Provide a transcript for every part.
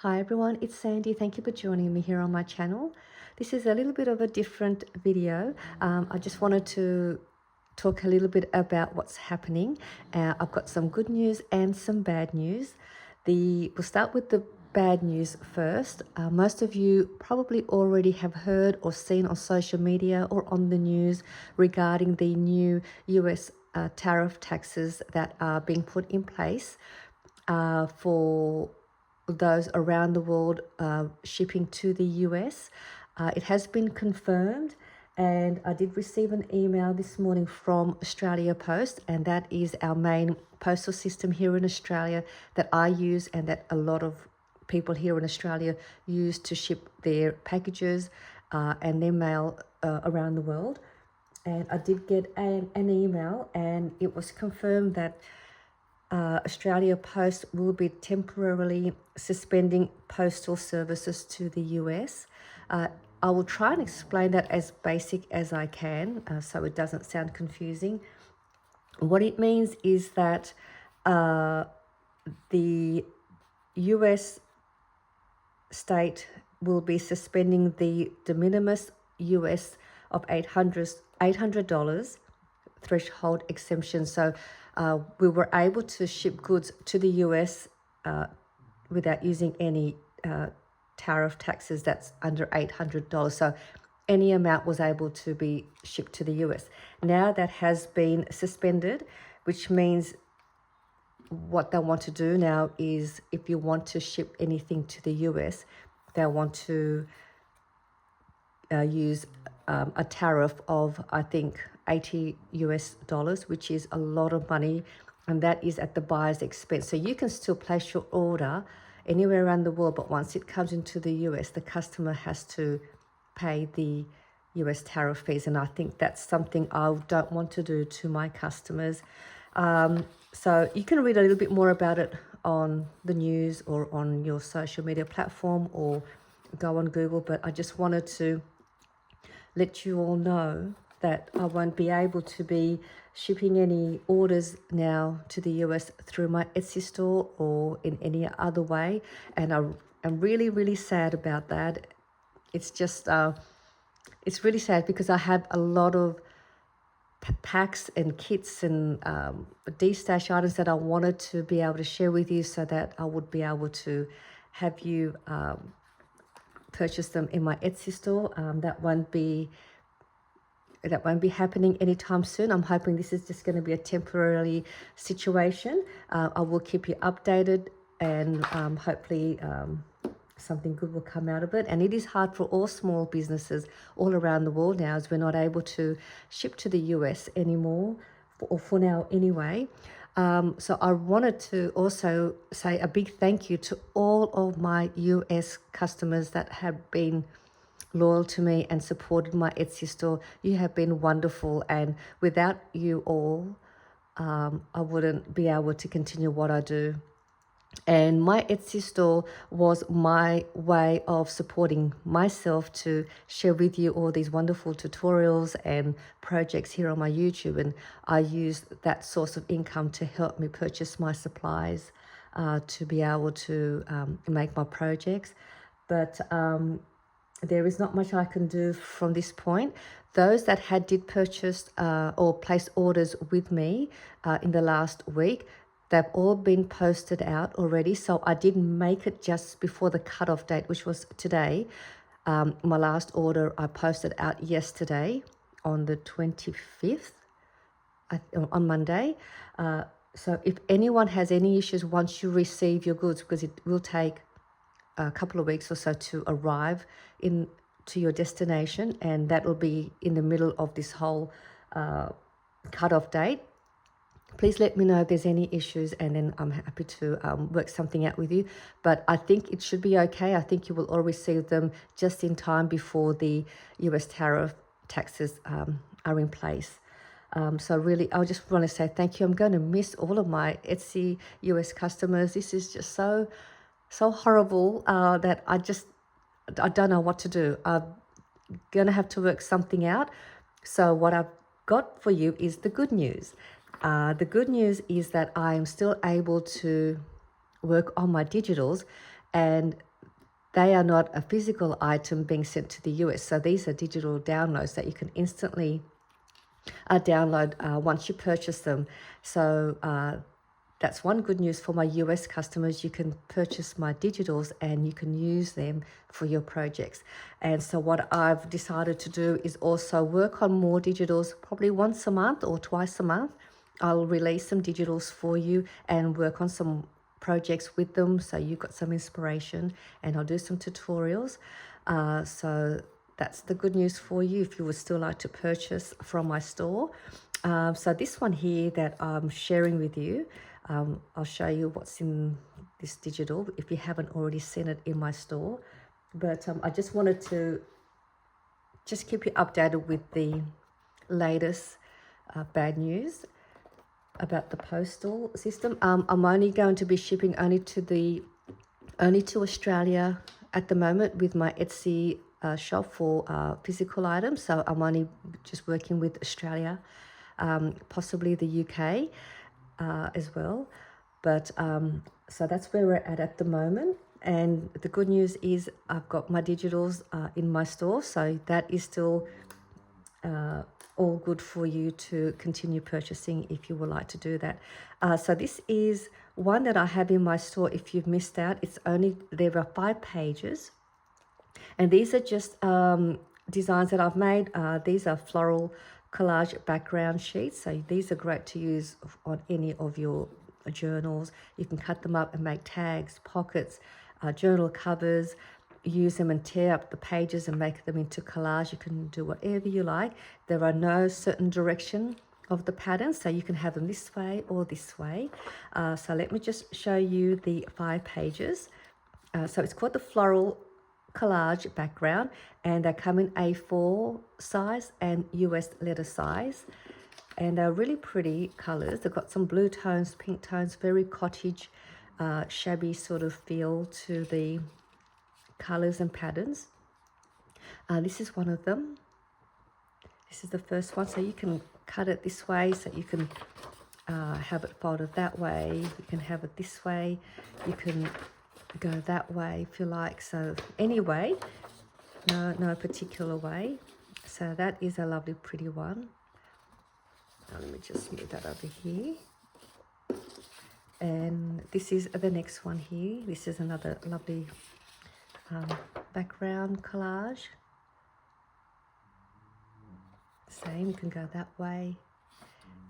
Hi everyone, it's Sandy. Thank you for joining me here on my channel. This is a little bit of a different video. I just wanted to talk a little bit about what's happening. I've got some good news and some bad news. We'll start with the bad news first. Most of you probably already have heard or seen on social media or on the news regarding the new US tariff taxes that are being put in place for those around the world shipping to the US. It has been confirmed, and I did receive an email this morning from Australia Post, and that is our main postal system here in Australia that I use and that a lot of people here in Australia use to ship their packages and their mail around the world. And I did get an email, and it was confirmed that Australia Post will be temporarily suspending postal services to the US. I will try and explain that as basic as I can so it doesn't sound confusing. What it means is that the US state will be suspending the de minimis US of $800 threshold exemption. So we were able to ship goods to the US without using any tariff taxes that's under $800. So any amount was able to be shipped to the US. Now that has been suspended, which means what they want to do now is if you want to ship anything to the US, they want to use a tariff of, I think, $80, which is a lot of money, and that is at the buyer's expense. So you can still place your order anywhere around the world, but once it comes into the US, the customer has to pay the US tariff fees, and I think that's something I don't want to do to my customers. So you can read a little bit more about it on the news or on your social media platform or go on Google, but I just wanted to let you all know that I won't be able to be shipping any orders now to the US through my Etsy store or in any other way. And I'm really, really sad about that. It's just, it's really sad because I have a lot of packs and kits and de-stash items that I wanted to be able to share with you so that I would be able to have you purchase them in my Etsy store. That won't be happening anytime soon. I'm hoping this is just going to be a temporary situation. I will keep you updated, and hopefully something good will come out of it. And it is hard for all small businesses all around the world now, as we're not able to ship to the US anymore, or for now anyway. So I wanted to also say a big thank you to all of my US customers that have been loyal to me and supported my Etsy store. You have been wonderful, and without you all, I wouldn't be able to continue what I do. And my Etsy store was my way of supporting myself to share with you all these wonderful tutorials and projects here on my YouTube. And I use that source of income to help me purchase my supplies to be able to make my projects. But there is not much I can do from this point. Those that did purchase or place orders with me in the last week, they've all been posted out already. So I did make it just before the cutoff date, which was today. My last order I posted out yesterday on the 25th, on Monday. So if anyone has any issues once you receive your goods, because it will take a couple of weeks or so to arrive to your destination, and that will be in the middle of this whole cutoff date. Please let me know if there's any issues, and then I'm happy to work something out with you. But I think it should be okay. I think you will all receive them just in time before the US tariff taxes are in place. So really, I just want to say thank you. I'm going to miss all of my Etsy US customers. This is just so horrible that I don't know what to do. I'm going to have to work something out. So what I've got for you is the good news. The good news is that I am still able to work on my digitals, and they are not a physical item being sent to the US. So these are digital downloads that you can instantly download once you purchase them. So that's one good news for my US customers. You can purchase my digitals and you can use them for your projects. And so what I've decided to do is also work on more digitals, probably once a month or twice a month. I'll release some digitals for you and work on some projects with them, so you've got some inspiration, and I'll do some tutorials. So that's the good news for you if you would still like to purchase from my store. So this one here that I'm sharing with you, I'll show you what's in this digital if you haven't already seen it in my store. But I just wanted to just keep you updated with the latest bad news about the postal system. I'm only going to be shipping only to Australia at the moment with my Etsy shop for physical items. So I'm only just working with Australia, possibly the UK as well. But so that's where we're at the moment. And the good news is I've got my digitals in my store, so that is still all good for you to continue purchasing if you would like to do that. So this is one that I have in my store. If you've missed out, there are 5 pages, and these are just designs that I've made. These are floral collage background sheets, so these are great to use on any of your journals. You can cut them up and make tags, pockets, journal covers. Use them and tear up the pages and make them into collage. You can do whatever you like. There are no certain direction of the pattern, so you can have them this way or this way. So let me just show you the 5 pages. So it's called the floral collage background, and they come in A4 size and US letter size, and they're really pretty colors. They've got some blue tones, pink tones, very cottage, shabby sort of feel to the colors and patterns. This is one of them. This is the first one, so you can cut it this way, so you can have it folded that way, you can have it this way, you can go that way if you like. So anyway, no particular way. So that is a lovely pretty one. Now let me just move that over here. And this is the next one here. This is another lovely background collage. Same, you can go that way,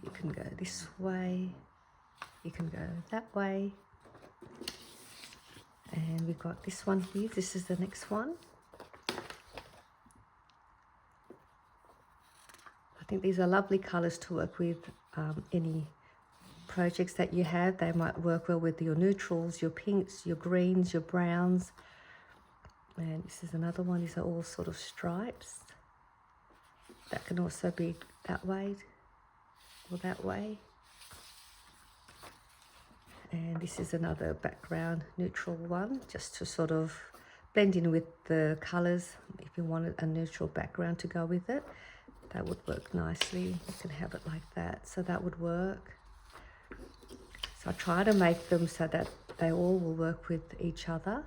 you can go this way, you can go that way. And we've got this one here. This is the next one. I think these are lovely colors to work with any projects that you have. They might work well with your neutrals, your pinks, your greens, your browns. And this is another one. These are all sort of stripes. That can also be that way or that way. And this is another background neutral one, just to sort of blend in with the colors. If you wanted a neutral background to go with it, that would work nicely. You can have it like that, so that would work. So I try to make them so that they all will work with each other.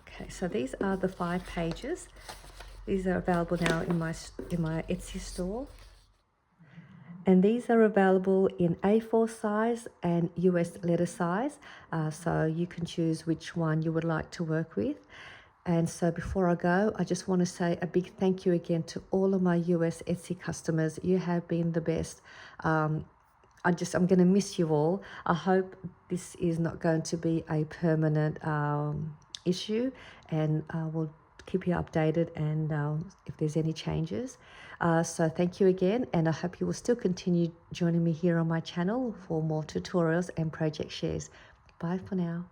Okay, so these are the 5 pages. These are available now in my Etsy store. And these are available in A4 size and US letter size. So you can choose which one you would like to work with. And so before I go, I just want to say a big thank you again to all of my US Etsy customers. You have been the best. I'm going to miss you all. I hope this is not going to be a permanent issue, and we'll keep you updated and if there's any changes. So thank you again, and I hope you will still continue joining me here on my channel for more tutorials and project shares. Bye for now.